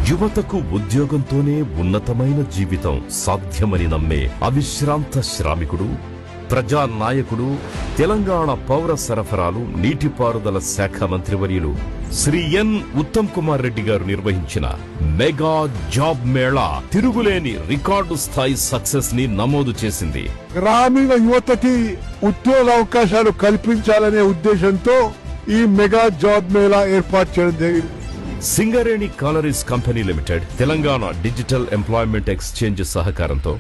యువతకు ఉద్యోగంతోనే ఉన్నతమైన జీవితం సాధ్యమని నమ్మే అవిశ్రాంత శ్రామికుడు, ప్రజానాయకుడు, తెలంగాణ పౌర సరఫరాలు నీటిపారుదల శాఖ మంత్రివర్యులు శ్రీ ఎన్ ఉత్తమ్ కుమార్ రెడ్డి గారు నిర్వహించిన మెగా జాబ్ మేళా తిరుగులేని రికార్డు స్థాయి సక్సెస్ ని నమోదు చేసింది. గ్రామీణ యువతకి ఉద్యోగ అవకాశాలు కల్పించాలనే ఉద్దేశంతో ఈ మెగా జాబ్ మేళా ఏర్పాటు చేయడం జరిగింది. Singareni collieries company limited, Telangana digital employment exchange సహకారంతో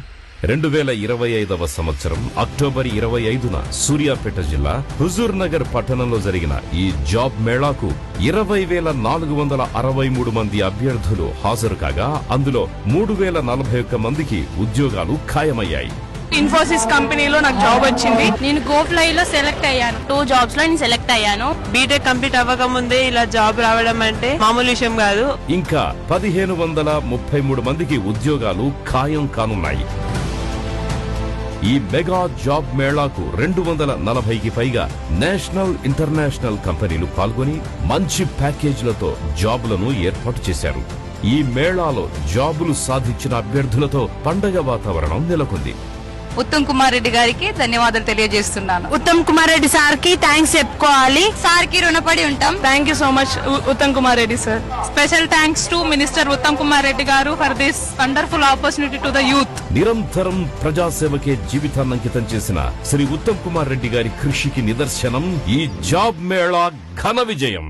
2025వ సంవత్సరం అక్టోబర్ 25న సూర్యాపేట జిల్లా హుజూర్ నగర్ పట్టణంలో జరిగిన ఈ జాబ్ మేళాకు 20,463 మంది అభ్యర్థులు హాజరు కాగా అందులో 3,041 మందికి ఉద్యోగాలు ఖాయమయ్యాయి. ఇన్ఫోసిస్ కంపెనీలో నాకు జాబ్ వచ్చింది. నేను గోఫ్లై లో సెలెక్ట్ అయ్యాను. 2 జాబ్స్ లో నేను సెలెక్ట్ అయ్యాను. బీటెక్ కంప్లీట్ అవ్వక ముందే ఇలా జాబ్ రావడం అంటే మామూలు విషయం కాదు. ఇంకా 1,533 మందికి ఉద్యోగాలు ఖాయం కానున్నాయి. ఈ మెగా జాబ్ మేళాకు 240కి పైగా నేషనల్, ఇంటర్నేషనల్ కంపెనీలు పాల్గొని మంచి ప్యాకేజీలతో జాబులను ఏర్పాటు చేశారు. ఈ మేళాలో జాబులు సాధించిన అభ్యర్థులతో పండగ వాతావరణం నెలకొంది. ఉత్తమ్ కుమార్ రెడ్డి గారికి ధన్యవాదాలు తెలియజేస్తున్నాను. ఉత్తమ్ కుమార్ రెడ్డి సార్ కి థ్యాంక్స్ చెప్పుకోవాలి. సార్ కి రుణపడి ఉంటాం. Thank you so much Uttam Kumar Reddy sir. Special thanks to minister Uttam Kumar Reddy గారు for this wonderful opportunity to the youth. నిరంతరం ప్రజాసేవకే జీవితాన్ని అంకితం చేసిన శ్రీ ఉత్తమ్ కుమార్ రెడ్డి గారి కృషికి నిదర్శనం ఈ జాబ్ మేళా ఘన విజయం.